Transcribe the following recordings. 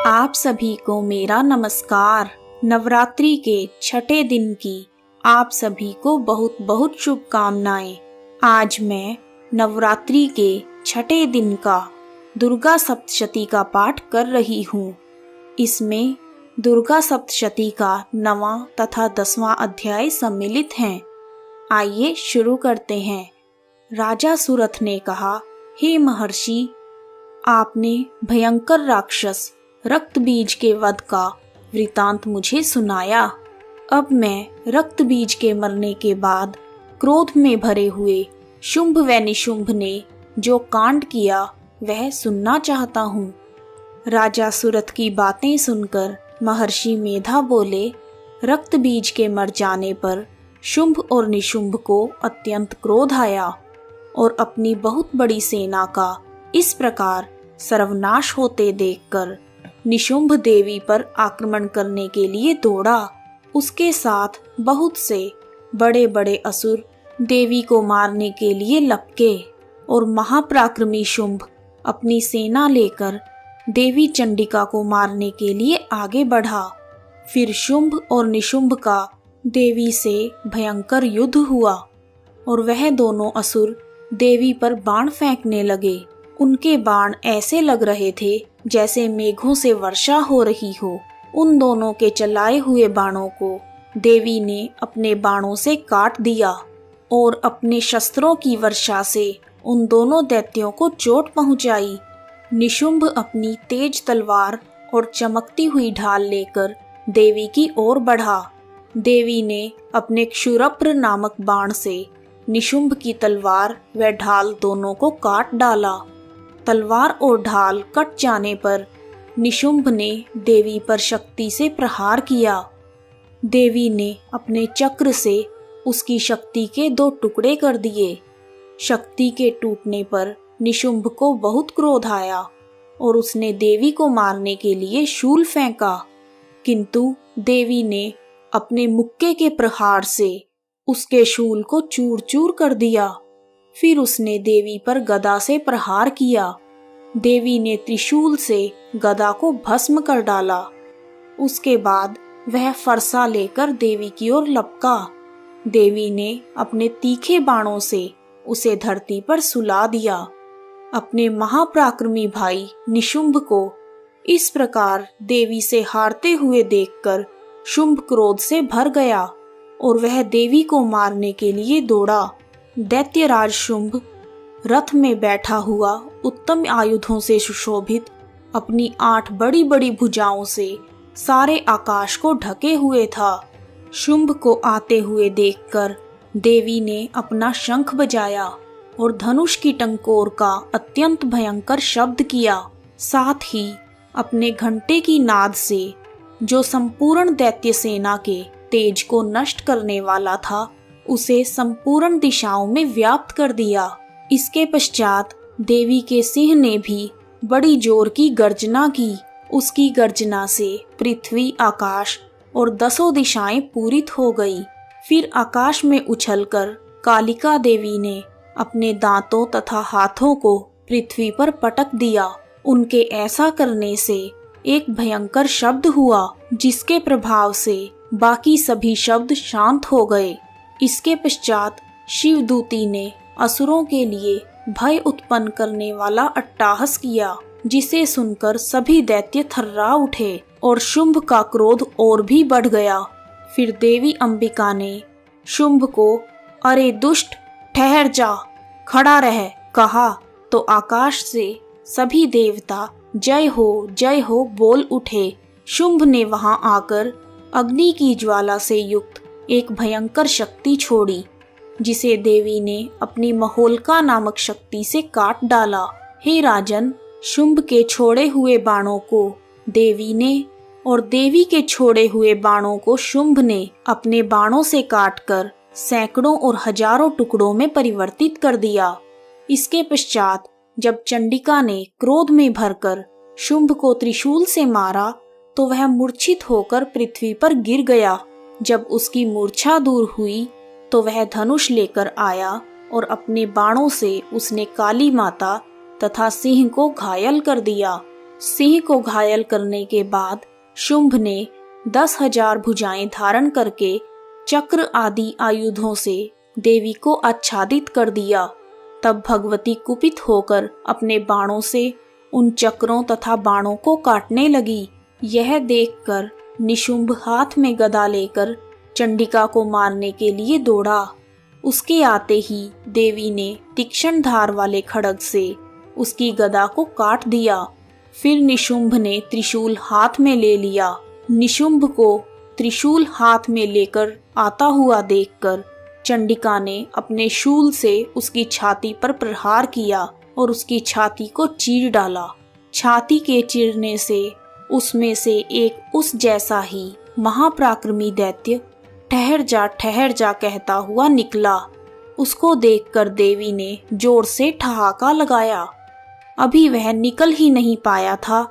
आप सभी को मेरा नमस्कार। नवरात्रि के छठे दिन की आप सभी को बहुत बहुत शुभकामनाएं। आज मैं नवरात्रि के छठे दिन का दुर्गा सप्तशती का पाठ कर रही हूँ। इसमें दुर्गा सप्तशती का 9वां तथा 10वां अध्याय सम्मिलित हैं। आइए शुरू करते हैं। राजा सुरथ ने कहा, हे महर्षि, आपने भयंकर राक्षस रक्त बीज के वध का वृतांत मुझे सुनाया। अब मैं रक्त बीज के मरने के बाद क्रोध में भरे हुए शुंभ व निशुंभ ने जो कांड किया वह सुनना चाहता हूँ। राजा सुरथ की बातें सुनकर महर्षि मेधा बोले, रक्त बीज के मर जाने पर शुंभ और निशुंभ को अत्यंत क्रोध आया और अपनी बहुत बड़ी सेना का इस प्रकार सर्वनाश होते देखकर निशुंभ देवी पर आक्रमण करने के लिए दौड़ा। उसके साथ बहुत से बड़े बड़े असुर देवी को मारने के लिए लपके और महापराक्रमी शुंभ अपनी सेना लेकर देवी चंडिका को मारने के लिए आगे बढ़ा। फिर शुंभ और निशुंभ का देवी से भयंकर युद्ध हुआ और वह दोनों असुर देवी पर बाण फेंकने लगे। उनके बाण ऐसे लग रहे थे जैसे मेघों से वर्षा हो रही हो। उन दोनों के चलाए हुए बाणों को देवी ने अपने बाणों से काट दिया और अपने शस्त्रों की वर्षा से उन दोनों दैत्यों को चोट पहुंचाई। निशुंभ अपनी तेज तलवार और चमकती हुई ढाल लेकर देवी की ओर बढ़ा। देवी ने अपने क्षुरप्र नामक बाण से निशुंभ की तलवार व ढाल दोनों को काट डाला। तलवार और ढाल कट जाने पर निशुंभ ने देवी पर शक्ति से प्रहार किया। देवी ने अपने चक्र से उसकी शक्ति के 2 टुकड़े कर दिए। शक्ति के टूटने पर निशुंभ को बहुत क्रोध आया और उसने देवी को मारने के लिए शूल फेंका, किंतु देवी ने अपने मुक्के के प्रहार से उसके शूल को चूर चूर कर दिया। फिर उसने देवी पर गदा से प्रहार किया। देवी ने त्रिशूल से गदा को भस्म कर डाला। उसके बाद वह फरसा लेकर देवी की ओर लपका। देवी ने अपने तीखे बाणों से उसे धरती पर सुला दिया। अपने महापराक्रमी भाई निशुंभ को इस प्रकार देवी से हारते हुए देखकर शुंभ क्रोध से भर गया और वह देवी को मारने के लिए दौड़ा। दैत्यराज शुंभ रथ में बैठा हुआ उत्तम आयुधों से सुशोभित अपनी 8 बड़ी बड़ी भुजाओं से सारे आकाश को ढके हुए था। शुंभ को आते हुए देखकर देवी ने अपना शंख बजाया और धनुष की टंकोर का अत्यंत भयंकर शब्द किया। साथ ही अपने घंटे की नाद से जो संपूर्ण दैत्य सेना के तेज को नष्ट करने वाला था उसे संपूर्ण दिशाओं में व्याप्त कर दिया। इसके पश्चात देवी के सिंह ने भी बड़ी जोर की गर्जना की। उसकी गर्जना से पृथ्वी, आकाश और 10 दिशाएं पूरित हो गई। फिर आकाश में उछलकर कालिका देवी ने अपने दांतों तथा हाथों को पृथ्वी पर पटक दिया। उनके ऐसा करने से एक भयंकर शब्द हुआ जिसके प्रभाव से बाकी सभी शब्द शांत हो गए। इसके पश्चात शिवदूती ने असुरों के लिए भय उत्पन्न करने वाला अट्टहास किया, जिसे सुनकर सभी दैत्य थर्रा उठे और शुंभ का क्रोध और भी बढ़ गया। फिर देवी अंबिका ने शुंभ को, अरे दुष्ट, ठहर जा, खड़ा रह, कहा तो आकाश से सभी देवता जय हो बोल उठे। शुंभ ने वहां आकर अग्नि की ज्वाला से युक्त एक भयंकर शक्ति छोड़ी, जिसे देवी ने अपनी महोल्का नामक शक्ति से काट डाला। हे राजन, शुंभ के छोड़े हुए बाणों को देवी ने और देवी के छोड़े हुए बाणों को शुंभ ने अपने बाणों से काटकर सैकड़ों और हजारों टुकड़ों में परिवर्तित कर दिया। इसके पश्चात जब चंडिका ने क्रोध में भरकर शुंभ को त्रिशूल से मारा तो वह मूर्छित होकर पृथ्वी पर गिर गया। जब उसकी मूर्छा दूर हुई तो वह धनुष लेकर आया और अपने बाणों से उसने काली माता तथा सिंह को घायल कर दिया। सिंह को घायल करने के बाद शुंभ ने 10,000 भुजाएं धारण करके चक्र आदि आयुधों से देवी को आच्छादित कर दिया। तब भगवती कुपित होकर अपने बाणों से उन चक्रों तथा बाणों को काटने लगी। यह देखकर निशुंभ हाथ में गदा लेकर चंडिका को मारने के लिए दौड़ा। उसके आते ही देवी ने तीक्ष्ण धार वाले खड्ग से उसकी गदा को काट दिया। फिर निशुंभ ने त्रिशूल हाथ में ले लिया। निशुंभ को त्रिशूल हाथ में लेकर आता हुआ देखकर चंडिका ने अपने शूल से उसकी छाती पर प्रहार किया और उसकी छाती को चीर डाला। छाती के चीरने से उसमें से एक उस जैसा ही महापराक्रमी दैत्य ठहर जा कहता हुआ निकला। उसको देखकर देवी ने जोर से ठहाका लगाया। अभी वह निकल ही नहीं पाया था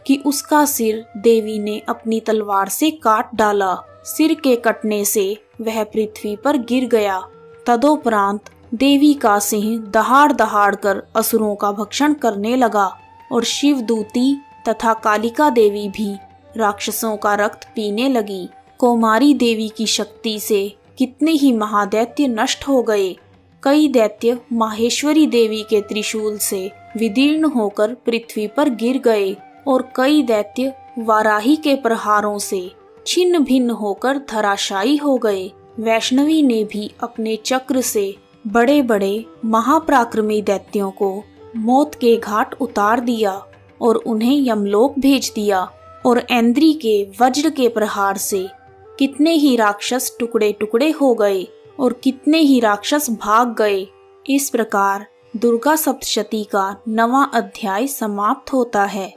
कि उसका सिर देवी ने अपनी तलवार से काट डाला। सिर के कटने से वह पृथ्वी पर गिर गया। तदोपरांत देवी का सिंह दहाड़ दहाड़ कर असुरों का भक्षण करने लगा और शिवदूती तथा कालिका देवी भी राक्षसों का रक्त पीने लगी। कौमारी देवी की शक्ति से कितने ही महादैत्य नष्ट हो गए। कई दैत्य माहेश्वरी देवी के त्रिशूल से विदीर्ण होकर पृथ्वी पर गिर गए और कई दैत्य वाराही के प्रहारों से छिन्न भिन्न होकर धराशायी हो गए। वैष्णवी ने भी अपने चक्र से बड़े बड़े महापराक्रमी दैत्यों को मौत के घाट उतार दिया और उन्हें यमलोक भेज दिया। और ऐन्द्री के वज्र के प्रहार से कितने ही राक्षस टुकड़े टुकड़े हो गए और कितने ही राक्षस भाग गए। इस प्रकार दुर्गा सप्तशती का 9वां अध्याय समाप्त होता है।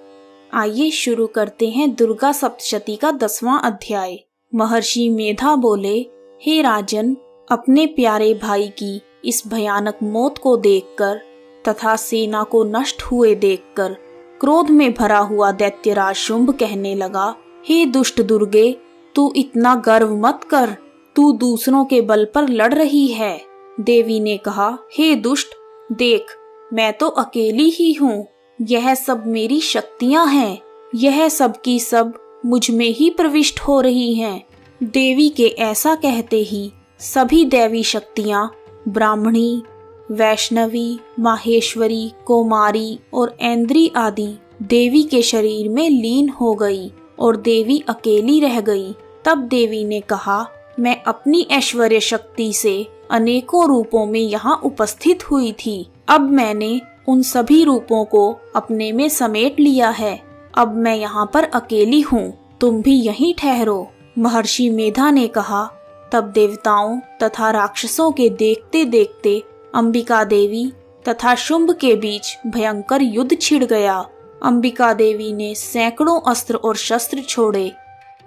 आइए शुरू करते हैं दुर्गा सप्तशती का 10वां अध्याय। महर्षि मेधा बोले, हे राजन, अपने प्यारे भाई की इस भयानक मौत को देखकर तथा सेना को नष्ट हुए देखकर क्रोध में भरा हुआ दैत्यराज शुंभ कहने लगा, हे दुष्ट दुर्गे, तू इतना गर्व मत कर, तू दूसरों के बल पर लड़ रही है। देवी ने कहा, हे दुष्ट, देख, मैं तो अकेली ही हूँ। यह सब मेरी शक्तियाँ हैं। यह सब की सब मुझ में ही प्रविष्ट हो रही हैं। देवी के ऐसा कहते ही सभी दैवी शक्तियाँ ब्राह्मणी, वैष्णवी, माहेश्वरी, कौमारी और ऐन्द्री आदि देवी के शरीर में लीन हो गई और देवी अकेली रह गई। तब देवी ने कहा, मैं अपनी ऐश्वर्य शक्ति से अनेकों रूपों में यहाँ उपस्थित हुई थी। अब मैंने उन सभी रूपों को अपने में समेट लिया है। अब मैं यहाँ पर अकेली हूँ, तुम भी यहीं ठहरो। महर्षि मेधा ने कहा। तब देवताओं तथा राक्षसों के देखते देखते अंबिका देवी तथा शुंभ के बीच भयंकर युद्ध छिड़ गया। अंबिका देवी ने सैकड़ों अस्त्र और शस्त्र छोड़े।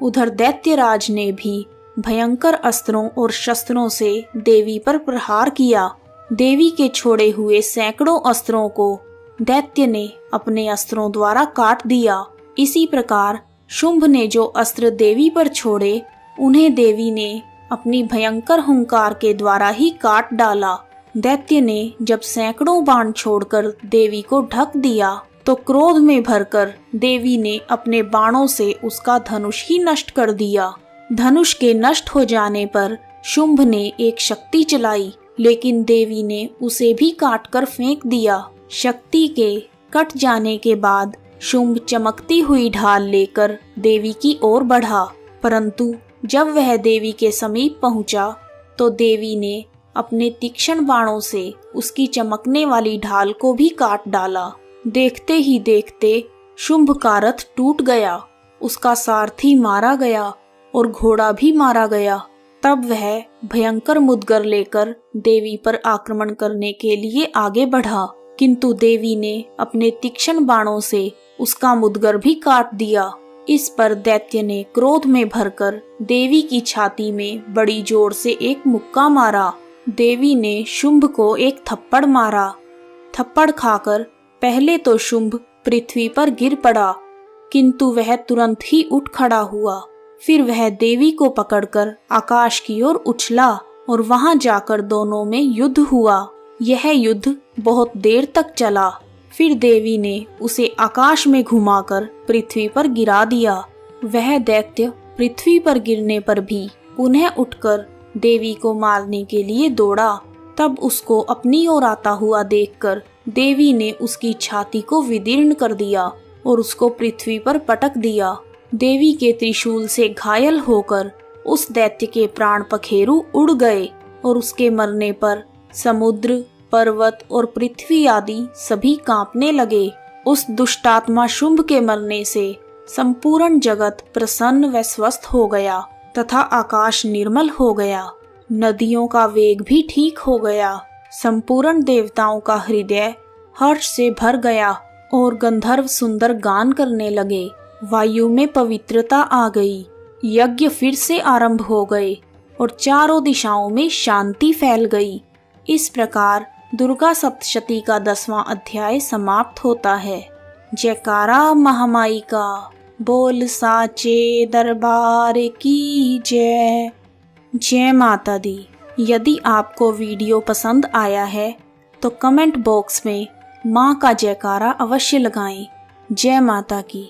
उधर दैत्यराज ने भी भयंकर अस्त्रों और शस्त्रों से देवी पर प्रहार किया। देवी के छोड़े हुए सैकड़ों अस्त्रों को दैत्य ने अपने अस्त्रों द्वारा काट दिया। इसी प्रकार शुंभ ने जो अस्त्र देवी पर छोड़े, उन्हें देवी ने अपनी भयंकर हुंकार के द्वारा ही काट डाला। दैत्य ने जब सैकड़ों बाण छोड़कर देवी को ढक दिया, तो क्रोध में भरकर देवी ने अपने बाणों से उसका धनुष ही नष्ट कर दिया। धनुष के नष्ट हो जाने पर शुंभ ने एक शक्ति चलाई, लेकिन देवी ने उसे भी काटकर फेंक दिया। शक्ति के कट जाने के बाद शुंभ चमकती हुई ढाल लेकर देवी की ओर बढ़ा, परंतु जब वह देवी के समीप पहुंचा तो देवी ने अपने तीक्ष्ण बाणों से उसकी चमकने वाली ढाल को भी काट डाला। देखते ही देखते शुंभ का रथ टूट गया, उसका सारथी मारा गया और घोड़ा भी मारा गया। तब वह भयंकर मुद्गर लेकर देवी पर आक्रमण करने के लिए आगे बढ़ा, किंतु देवी ने अपने तीक्ष्ण बाणों से उसका मुद्गर भी काट दिया। इस पर दैत्य ने क्रोध में भरकर देवी की छाती में बड़ी जोर से एक मुक्का मारा। देवी ने शुंभ को एक थप्पड़ मारा। थप्पड़ खाकर पहले तो शुंभ पृथ्वी पर गिर पड़ा, किंतु वह तुरंत ही उठ खड़ा हुआ। फिर वह देवी को पकड़कर आकाश की ओर उछला और वहां जाकर दोनों में युद्ध हुआ। यह युद्ध बहुत देर तक चला। फिर देवी ने उसे आकाश में घुमाकर पृथ्वी पर गिरा दिया। वह दैत्य पृथ्वी पर गिरने पर भी पुनः उठकर देवी को मारने के लिए दौड़ा। तब उसको अपनी ओर आता हुआ देखकर देवी ने उसकी छाती को विदीर्ण कर दिया और उसको पृथ्वी पर पटक दिया। देवी के त्रिशूल से घायल होकर उस दैत्य के प्राण पखेरु उड़ गए और उसके मरने पर समुद्र, पर्वत और पृथ्वी आदि सभी कांपने लगे। उस दुष्टात्मा शुंभ के मरने से संपूर्ण जगत प्रसन्न व स्वस्थ हो गया तथा आकाश निर्मल हो गया। नदियों का वेग भी ठीक हो गया। संपूर्ण देवताओं का हृदय हर्ष से भर गया और गंधर्व सुंदर गान करने लगे। वायु में पवित्रता आ गई। यज्ञ फिर से आरंभ हो गए और चारों दिशाओं में शांति फैल गई। इस प्रकार दुर्गा सप्तशती का 10वां अध्याय समाप्त होता है। जयकारा महामाई का, बोल साचे दरबार की जय। जय माता दी। यदि आपको वीडियो पसंद आया है तो कमेंट बॉक्स में माँ का जयकारा अवश्य लगाएं। जय माता की।